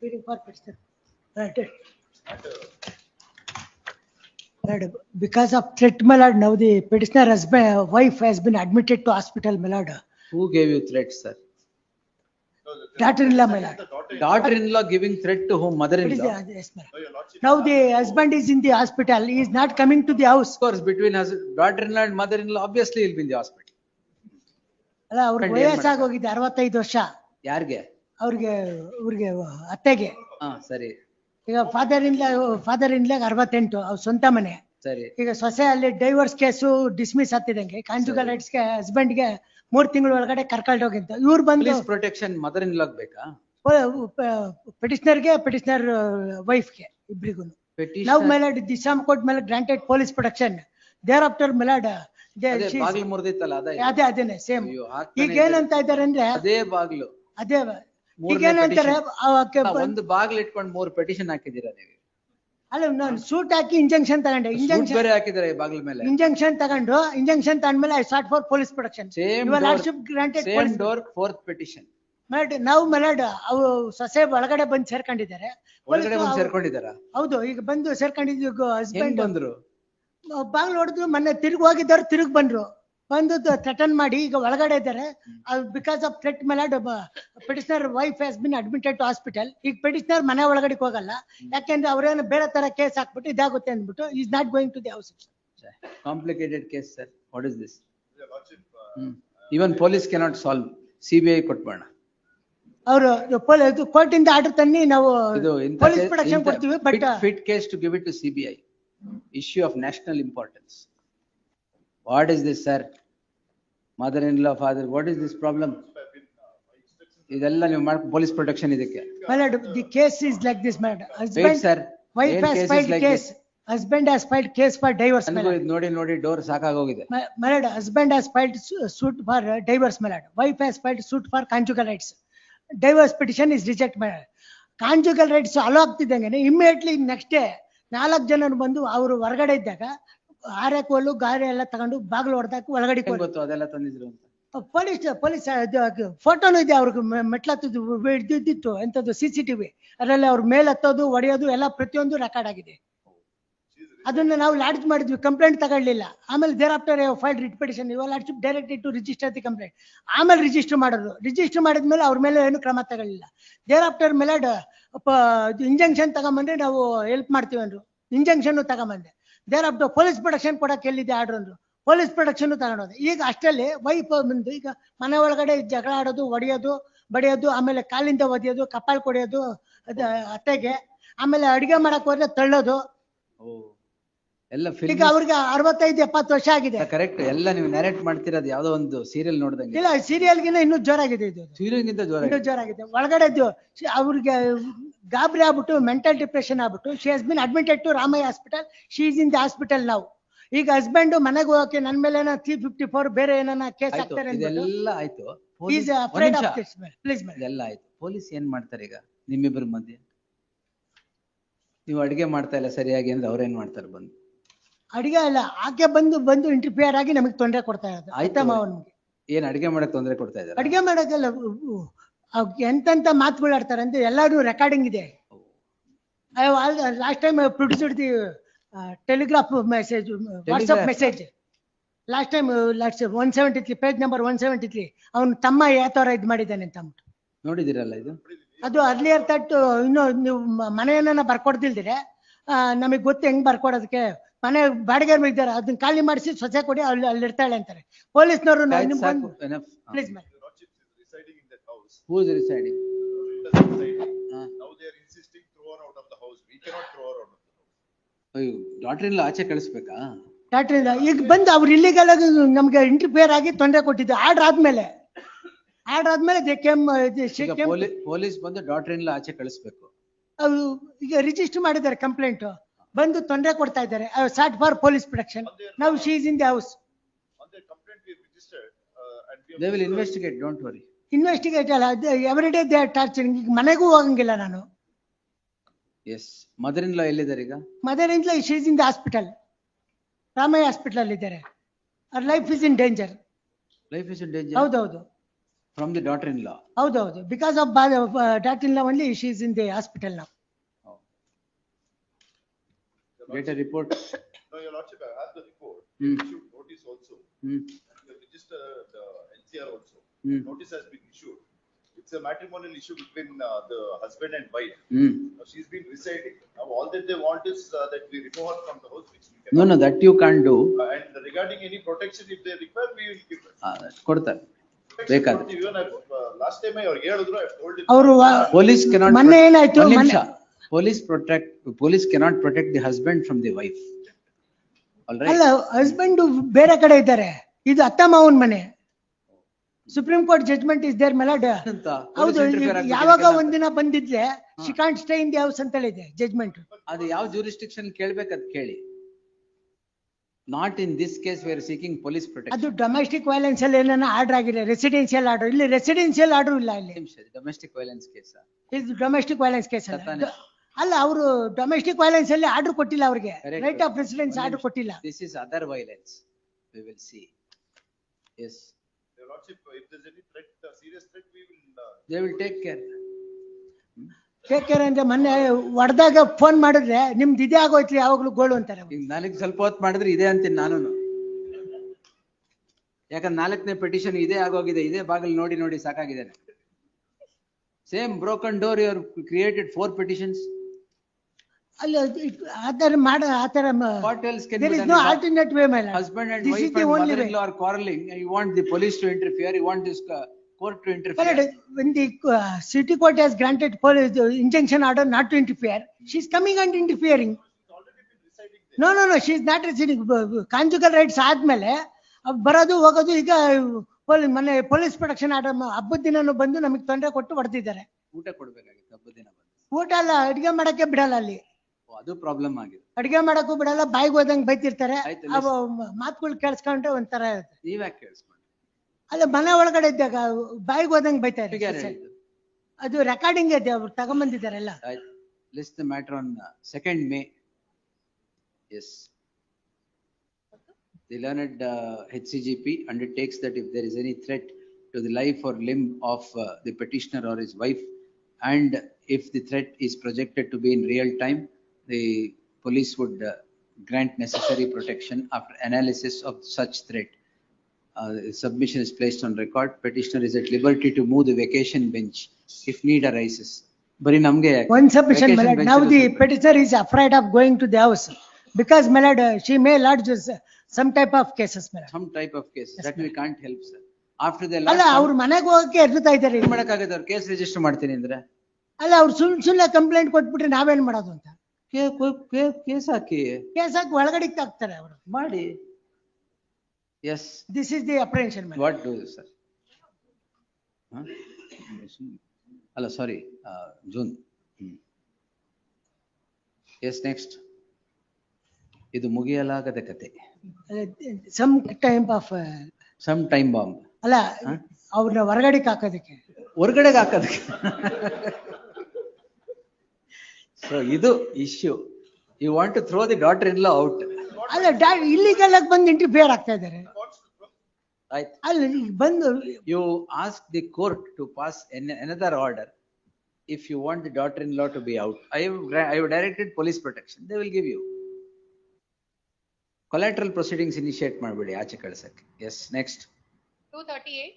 appearing for petitioner. Because of threat, my lord, now the petitioner husband, wife has been admitted to hospital, my lord. Who gave you threats, sir? Daughter-in-law, my lord. Daughter-in-law giving threat to whom? What is Mother-in-law? the, yes, my lord. Now the husband is in the hospital. He is not coming to the house. Of course, between daughter-in-law and mother-in-law, obviously he'll be in the hospital. ಅಲ್ಲ ಅವ್ರಿಗೆ ವಯಸ್ಸಾಗಿ ಹೋಗಿದೆ 65 ವರ್ಷ. ಯಾರಿಗೆ? ಅವ್ರಿಗೆ ಅತ್ತೆಗೆ. ಸರಿ. ಈಗ father in ಲಾ 68 ಅವ್ರ ಸ್ವಂತ ಮನೆ. ಸರಿ. ಈಗ ಸೊಸೆ ಅಲ್ಲಿ ಡೈವರ್ಸ್ ಕೇಸು ಡಿಸ್ಮಿಸ್ ಆಗ್ತಿದಂಗೆ ಕಾಂಜುಗಲ್ ರೈಟ್ಸ್ ಗೆ ಹಸ್ಬೆಂಡ್ ಗೆ 3 ತಿಂಗಳ ಒಳಗಡೆ ಕರ್ಕೊಂಡು ಹೋಗಿದ್ದ. ಇವ್ರು ಬಂದು ಪ್ರೊಟೆಕ್ಷನ್ ಮದರ್-ಇನ್-ಲಾ ಬೇಕಾ? petitioner ಗೆ petitioner wife ಗೆ ಇಬ್ಬರಿಗೂ. Now my lord, the Assam court my lord granted police protection. Thereafter my lord, ಬಾಗಿಲು ಮುರಿದಿತ್ತಲ್ಲ ಅದೇನೆ ಸೇಮ್. ಈಗ ಏನಂತ ಇದ್ದಾರೆ ಅಂದ್ರೆ ಅದೇ ಬಾಗಿಲು ಅದೇ ಈಗ ಏನಂತಾರೆ ಒಂದು ಬಾಗಿಲು ಇಟ್ಕೊಂಡು 3 ಪೆಟಿಷನ್ ಹಾಕಿದ್ದೀರಾ ನೀವು? ಅಲ್ಲ ನಾನು ಸೂಟ್ ಹಾಕಿ ಇಂಜೆಕ್ಷನ್ ತಗೊಂಡೆ. ಇಂಜೆಕ್ಷನ್ ಬೇರೆ ಹಾಕಿದ್ದಾರೆ ಬಾಗಿಲ ಮೇಲೆ. ಇಂಜೆಕ್ಷನ್ ತಗೊಂಡು ಇಂಜೆಕ್ಷನ್ ತಗೊಂಡ್ಮೇಲೆ I sought for police protection. Your lordship granted same door 4th petition. ನಾವು ಮಲಾಡ್ ಅವು ಸೊಸೆ ಒಳಗಡೆ ಬಂದು ಸೇರ್ಕೊಂಡಿದ್ದಾರೆ. ಒಳಗಡೆ ಬಂದು ಸೇರ್ಕೊಂಡಿದ್ದಾರಾ? ಹೌದು, ಈಗ ಬಂದು ಸೇರ್ಕೊಂಡಿದ್ದು ಹಸ್ಬೆಂಡ್ ಬಂದ್ರು. ಬಾಗಿಲು ಹೊಡೆದ್ರು. ಮೊನ್ನೆ ತಿರುಗಿ ಹೋಗಿದ್ದಾರೆ, ತಿರುಗಿ ಬಂದ್ರು. ಬಂದು ಥ್ರೆಟನ್ ಮಾಡಿ ಈಗ ಒಳಗಡೆ ಇದ್ದಾರೆ. Because of threat my lord petitioner wife has been admitted to hospital. ಈಗ ಪೆಟಿಷನರ್ ಮನೆ ಒಳಗಡೆ ಹೋಗಲ್ಲ, ಯಾಕೆಂದ್ರೆ ಅವ್ರೇನು ಬೇರೆ ತರ ಕೇಸ್ ಹಾಕ್ಬಿಟ್ಟು ಇದಾಗುತ್ತೆ ಅಂದ್ಬಿಟ್ಟು is not going to the house. Complicated case sir. What is this? Even police cannot solve. CBI ಕೊಟ್ಬೇಡ. ಅವರು ಕೋರ್ಟ್ ಇಂದ ಆರ್ಡರ್ ತನ್ನಿ ನಾವು ಪೊಲೀಸ್ ಪ್ರೊಟೆಕ್ಷನ್ ಕೊಡ್ತೀವಿ. But fit case to give it to CBI. Issue of national importance. What is this, sir? Mother-in-law, father, what is this problem? ಇದೆಲ್ಲ ನೀವು ಮಾಡಿ police protection ಇದಕ್ಕೆ. The case is like this, madam. Wait, sir. Wife has filed case. Husband has filed case for divorce. ನೋಡಿ door ಸಾಕಾಗೋಗಿದೆ. Madam, husband has filed suit for divorce, madam. Wife has filed suit for conjugal rights. Divorce petition is rejected, madam. Conjugal rights allow ಆಗ್ತಿದ್ದಂಗೆ immediately next day 4 ಜನರು ಬಂದು ಅವರು ಹೊರಗಡೆ ಇದ್ದಾಗ ಆರೆ ಕೋಲು ಗಾರೆ ಎಲ್ಲ ತಗೊಂಡು ಬಾಗಿಲು ಹೊಡೆದಾಕಿ ಒಳಗಡೆ ಗೊತ್ತು ಅದೆಲ್ಲ ತಂದಿದ್ರು ಅಂತ. ಪೊಲೀಸ್ ಫೋಟೋನು ಇದೆ. ಅವ್ರಿಗೆ ಮೆಟ್ಲತ್ತದ್ದು ಇದ್ದಿತ್ತು ಎಂತದ್ದು CCTV. ಅದರಲ್ಲಿ ಅವ್ರ ಮೇಲೆ ಹತ್ತೋದು ಹೊಡೆಯೋದು ಎಲ್ಲ ಪ್ರತಿಯೊಂದು ರೆಕಾರ್ಡ್ ಆಗಿದೆ. ಅದನ್ನ ನಾವು ಲಾಡ್ಜ್ ಮಾಡಿದ್ವಿ, ಕಂಪ್ಲೇಂಟ್ ತಗೊಳ್ಳಿಲ್ಲ. ಆಮೇಲೆ thereafter file writ petition your lordship directed to register the complaint. ಆಮೇಲೆ ರಿಜಿಸ್ಟರ್ ಮಾಡೋದು. ರಿಜಿಸ್ಟರ್ ಮಾಡಿದ್ಮೇಲೆ ಅವ್ರ ಮೇಲೆ ಏನು ಕ್ರಮ ತಗೊಳ್ಳಿಲ್ಲ. ದೇರ್ ಆಫ್ಟರ್ ಮೇಲೆ ಇಂಜೆಕ್ಷನ್ ತಗೊಂಬಂದ್ರೆ ನಾವು ಹೆಲ್ಪ್ ಮಾಡ್ತೀವಿ ಅಂದ್ರು. ಇಂಜೆಕ್ಷನ್ ತಗೊಂಬಂದೆ. ದೇರ್ ಆಫ್ಟರ್ ಪೊಲೀಸ್ ಪ್ರೊಟೆಕ್ಷನ್ ಕೊಡಕ್ಕೆ ಎಲ್ಲಿದೆ ಆರ್ಡರ್ ಅಂದ್ರು. ಪೊಲೀಸ್ ಪ್ರೊಟೆಕ್ಷನ್ ತಗೊಂಡೋದು. ಈಗ ಅಷ್ಟರಲ್ಲಿ ವೈಫ್ ಬಂದು ಈಗ ಮನೆ ಒಳಗಡೆ ಜಗಳ ಆಡೋದು, ಹೊಡೆಯೋದು, ಬಡಿಯೋದು, ಆಮೇಲೆ ಕಾಲಿಂದ ಒದಿಯೋದು, ಕಪಾಲ್ ಕೊಡಿಯೋದು ಅತ್ತೆಗೆ, ಆಮೇಲೆ ಅಡಿಗೆ ಮಾಡಕ್ ಹೋದ್ರೆ ತಳ್ಳೋದು. ಈಗ ಅವ್ರಿಗೆ 65-70 ವರ್ಷ ಆಗಿದೆ. ಕರೆಕ್ಟ್. ಎಲ್ಲ ನೀವು ನರೇಟ್ ಮಾಡ್ತಿರೋದು ಯಾವ್ದೋ ಒಂದು ಸೀರಿಯಲ್ ನೋಡ್ದಂಗೆ. ಇಲ್ಲ, ಸೀರಿಯಲ್ಗಿನ್ನ ಇನ್ನೂ ಜೋರಾಗಿದೆ ಇದು. ಸೀರಿಯಲ್ಗಿಂತ ಜೋರಾಗಿದೆ. ಒಳಗಡೆ ಅವ್ರಿಗೆ ಗಾಬರಿ ಆಗ್ಬಿಟ್ಟು ಮೆಂಟಲ್ ಡಿಪ್ರೆಷನ್ ಆಗ್ಬಿಟ್ಟು she has been admitted to Ramaiah hospital. She is in the hospital ನಾವು. ಈಗ ಹಸ್ಬೆಂಡ್ ಮನೆಗೆ ಹೋಗಕ್ಕೆ ನನ್ನ ಮೇಲೆ 354 ಬೇರೆ ಏನಾನ ಕೇಸ್ ಹಾಕ್ತಾರೆ. ಇದೆಲ್ಲ ಆಯ್ತು. ಇದೆಲ್ಲ ಆಯ್ತು. ಪೊಲೀಸ್ ಏನ್ ಮಾಡ್ತಾರೆ ಈಗ ನಿಮ್ಮಿಬ್ಬರ ಮಧ್ಯೆ? ನೀವು ಅಡಿಗೆ ಮಾಡ್ತಾ ಇಲ್ಲ ಸರಿಯಾಗಿ ಅಂದ್ರೆ ಅವ್ರೇನ್ ಮಾಡ್ತಾರೆ ಬಂದು? ಅಡಿಗೆ ಅಲ್ಲ, ಆಕೆ ಬಂದು ಇಂಟರ್ಫಿಯರ್ ಆಗಿ ನಮಗೆ ತೊಂದರೆ ಕೊಡ್ತಾ ಇರೋದು. ಏನ್ ಅಡಿಗೆ ಮಾಡಕ್ ತೊಂದರೆ ಕೊಡ್ತಾ ಇದ್ದಾರೆ? ಅಡಿಗೆ ಮಾಡಕ್ಕಲ್ಲ, ಎಂತೆಂತ ಮಾತುಗಳು ಆಡ್ತಾರೆ ಅಂತ ಎಲ್ಲಾರು ರೆಕಾರ್ಡಿಂಗ್ ಇದೆ. Last time produced the telegraph message, WhatsApp message. Last time 173 page number 173 ಅವನು ತಮ್ಮ ಯಾವ ತರ ಇದ್ ಮಾಡಿದ್ದಾನೆ ಅಂತ ಅಂದ್ಬಿಟ್ಟು ನೋಡಿದಿರಲ್ಲ. ಇದು ಅದು ಅರ್ಲಿಯರ್ ತಟ್ಟು ಇನ್ನು ನೀವು ಮನೆಯನ್ನ ಬರ್ಕೊಡ್ದಿಲ್ದಿರೆ ನಮಗ್ ಗೊತ್ತು ಹೆಂಗ್ ಬರ್ಕೊಡೋದಕ್ಕೆ. ಮನೆ ಬಾಡಿಗೆ ಇದ್ದಾರೆ, ಅದನ್ನ ಖಾಲಿ ಮಾಡಿಸಿ ಸೊಸೆ ಕೊಡಿ ಅಲ್ಲಿ ಇರ್ತಾಳೆ ಅಂತಾರೆ ಪೊಲೀಸ್ನವರು. Please ma'am. Who is residing? Now they are insisting throw her out of the house. We cannot throw her out of the house. ಅಯ್ಯೋ, ಡಾಕ್ಟರ್ ಆಚೆ ಕಳಿಸ್ಬೇಕಾ? ಡಾಕ್ಟರ್ ಈಗ ಬಂದು ಅವ್ರು ಇಲ್ಲಿಗಲ್ ಆಗಿ ನಮ್ಗೆ ಇಂಟರ್ಫಿಯರ್ ಆಗಿ ತೊಂದರೆ ಕೊಟ್ಟಿದ್ದು. ಆರ್ಡರ್ ಆದ್ಮೇಲೆ ಪೊಲೀಸ್ ಬಂದು ಡಾಕ್ಟರ್ ಆಚೆ ಕಳಿಸ್ಬೇಕು. ಈಗ ರಿಜಿಸ್ಟರ್ ಮಾಡಿದ್ದಾರೆ ಕಂಪ್ಲೇಂಟ್. ಬಂದು ತೊಂದರೆ ಕೊಡ್ತಾ ಇದ್ದಾರೆ. ಸಾಟ್ ಫಾರ್ ಪೊಲೀಸ್ ಪ್ರೊಟೆಕ್ಷನ್. ನಾವು she is in the house. On the complaint we registered and we they will investigate, don't worry. Investigate ಅಲ್ಲ, every day they are torturing. ಈಗ ಮನೆಗೂ ಹೋಗಂಗಿಲ್ಲ ನಾನು. ಎಸ್. ಮದರ್-ಇನ್-ಲಾ ಎಲ್ಲಿದ್ದಾರೆ ಈಗ? Mother-in-law she is in the hospital. Ramaiah hospital ಅಲ್ಲಿ ಇದ್ದಾರೆ. ಅವರ್ life is in danger. Life is in danger. ಹೌದೌದು. From the daughter-in-law. ಹೌದೌದು, because of daughter in only she is in the hospital ನಾವು. Get a report. No, your lordship, I have the report. Hmm. Issued notice also. Hmm. And the register, the NCR also. Hmm. Notice has been issued. It's a matrimonial issue between the husband and wife. Hmm. Now, she's been residing. Now, all that they want is that we remove her from the house, which we can. No, that you can't do. And regarding any protection, if they require, we will give it. ಕೊಡ್ತಾರೆ. Protection ಬೇಕಾದ್ರೆ. ಕೊಡ್ತೀವಿ. Even last time I ಹೇಳಿದ್ರು, I told him. ಅವರು Police cannot. ಮೊನ್ನೆ ಏನಾಯ್ತು? One ನಿಮಿಷ. Police cannot protect the husband from the wife. All right. ಅಲ್ಲ, husband ಬೇರೆ ಕಡೆ ಇದ್ದಾರೆ, ಇದು ಅತ್ತ ಮಾವನ್ ಮನೆ. Supreme Court judgement is there m'lord. ಅಂತ ಹೌದು, police interfere ಆಗ್ಬೇಕು ಯಾವಾಗ ಇದಕ್ಕೆಲ್ಲ. ಒಂದಿನ ಬಂದಿದ್ರೆ she can't stay in the house ಅಂತ ಹೇಳಿದೆ ಜಡ್ಜ್ಮೆಂಟ್. ಅದು ಯಾವ jurisdiction ಕೇಳ್ಬೇಕದ್ ಕೇಳಿ. Not in this case, we are seeking police protection. ಅದು ಡೊಮೆಸ್ಟಿಕ್ ವೈಲೆನ್ಸ್ ಅಲ್ಲಿ ಏನಾನ ಆರ್ಡರ್ ಆಗಿದೆ, ರೆಸಿಡೆನ್ಸಿಯಲ್ ಆರ್ಡರ್. ಇಲ್ಲಿ ರೆಸಿಡೆನ್ಸಿಯಲ್ ಆರ್ಡರ್ ಇಲ್ಲ, ಇಲ್ಲಿ Domestic violence case. ಇದು ಡೊಮೆಸ್ಟಿಕ್ ವೈಲೆನ್ಸ್ ಕೇಸ್ ತಾನೇ. ಅಲ್ಲ. ಅವರು ಡೊಮೆಸ್ಟಿಕ್ ವೈಲೆನ್ಸ್ ಅಲ್ಲಿ ಆರ್ಡರ್ ಕೊಟ್ಟಿಲ್ಲ, ಅವ್ರಿಗೆ Correct. Right of residence order ಕೊಟ್ಟಿಲ್ಲ. This is other violence. We will see. Yes, Your lordship, if there's any threat, serious threat, we will. they will take care. Take care ಅಂದ್ರೆ ಮೊನ್ನೆ ಹೊಡೆದಾಗ phone ಮಾಡಿದ್ರೆ ನಿಮ್ದು ಇದೇ ಆಗೋಯ್ತ್ರಿ ಯಾವಾಗ್ಲೂ ಗೋಳು ಅಂತಾರೆ. ಈಗ ನಾಲ್ಕು ಸ್ವಲ್ಪ ಹೊತ್ತು ಮಾಡಿದ್ರೆ ಇದೆ ಅಂತೀನಿ ನಾನು. ಯಾಕಂದ್ರೆ 4ನೇ ಪೆಟಿಷನ್ ಇದೇ ಆಗೋಗಿದೆ, ಇದೇ ಬಾಗಿಲು ನೋಡಿ ನೋಡಿ ಸಾಕಾಗಿದೆ. Same broken door, you have created 4 petitions. ಅಲ್ಲಿ ಆತರ ಆತರ What else can there be is done? no alternate way, my lord. Husband and This is wife the and only way. mother-in-law are quarreling, and you want the police to interfere, you want this court to My interfere. lord, when the city court has granted police injunction order not to interfere, she is coming and interfering. No, she is not residing. Conjugal rights ಆದ್ಮೇಲೆ ಬರೋದು ಹೋಗೋದು. ಈಗ ಮೊನ್ನೆ police protection order ಹಬ್ಬದ ದಿನನೂ ಬಂದು ನಮಗೆ ತೊಂದರೆ ಕೊಟ್ಟು ಹೊಡೆದಿದ್ದಾರೆ. ಊಟ ಕೊಡ್ಬೇಕಾಗಿತ್ತು ಹಬ್ಬದ ದಿನ ಬಂದು. ಊಟ ಅಲ್ಲ, ಅಡಿಗೆ ಮಾಡಕ್ಕೆ ಬಿಡಲ್ಲ ಅಲ್ಲಿ. ಓ, ಅದು ಪ್ರಾಬ್ಲಮ್ ಆಗಿದೆ. ಅಡಿಗೆ ಮಾಡಕ್ಕೂ ಬಿಡಲ್ಲ, ಬಾಯಿಗೆ ಹೋದಂಗ್ ಬೈತಿರ್ತಾರೆ. ಆಯ್ತು, ಅವ ಮಾತುಗಳು ಕೇಳಿಸ್ಕೊಂಡ್ರೆ ಒಂಥರ ಇರುತ್ತೆ. ನೀವ್ಯಾಕೆ ಕೇಳಿಸ್ಕೊಂಡು? ಅಲ್ಲ, ಮನೆ ಒಳಗಡೆ ಇದ್ದಾಗ ಬಾಯಿಗೆ ಹೋದಂಗ್ ಬೈತಾ ಯಾರು ಇರ್ತಾರೆ. ಹೇಳಿದ್ದು? ಅದು ರೆಕಾರ್ಡಿಂಗ್ ಇದೆ, ಅವ್ರು ತಗೊಂಬಂದಿದ್ದಾರೆಲ್ಲ. ಆಯ್ತು. List the matter on 2nd May. Yes. The learned HCGP undertakes that if there is any threat to the life or limb of the petitioner or his wife, and if the threat is projected to be in real time, the police would grant necessary protection after analysis of such threat. The submission is placed on record. Petitioner is at liberty to move the vacation bench if need arises. Bari namge One submission, my lord. Now the petitioner is afraid of going to the house because, my lord, she may lodge some type of cases, my lord. some type of cases that we can't help, sir. After the ಅಲ್ಲ, last ಅವ್ರ ಮನೆಗೆ ಹೋಗಕ್ಕೆ ಎದುರ್ತಾ ಇದ್ದಾರೆ. ಏನ್ ಮಾಡಕ್ಕಾಗತ್ತೆ? ಅವ್ರು case register ಮಾಡ್ತೀನಿ ಅಂದ್ರೆ ಅಲ್ಲ, ಅವ್ರು ಸುಳ್ಳೆ ಕಂಪ್ಲೇಂಟ್ ಕೊಟ್ಬಿಟ್ರೆ ನಾವೇನ್ ಮಾಡೋದು ಅಂತ ಕೇಸ್ ಹಾಕಿ ಕೇಸ್ ಹಾಕಿ ಒಳಗಡೆ ಹಾಕ್ತಾರೆ ಅವರು. ಮಾಡಿ. Yes. This is the apprehension, my lord. What do you, sir? Hello, sorry, June. Yes, next. ಇದು ಮುಗಿಯಲಾಗದ ಕತೆ. Some type of Some time bomb. ಅಲ್ಲ, ಅವ್ರನ್ನ ಹೊರಗಡೆಗೆ ಹಾಕೋದಕ್ಕೆ. ಹೊರಗಡೆಗೆ ಹಾಕೋದಕ್ಕೆ. So ಇದು issue. You want to throw the daughter-in-law out. ಅಲ್ಲ, ಇಲ್ಲಿಗೆಲ್ಲ ಬಂದು interfere ಆಗ್ತಾ ಇದ್ದಾರೆ. Right. ಅಲ್ಲ, ಈಗ ಬಂದು You ask the court to pass another order. If you want the daughter-in-law to be out, I have directed police protection. They will give you. Collateral proceedings initiate ಮಾಡಬೇಡಿ ಆಚೆ ಕಳಿಸಕ್ಕೆ. Yes, next. 238.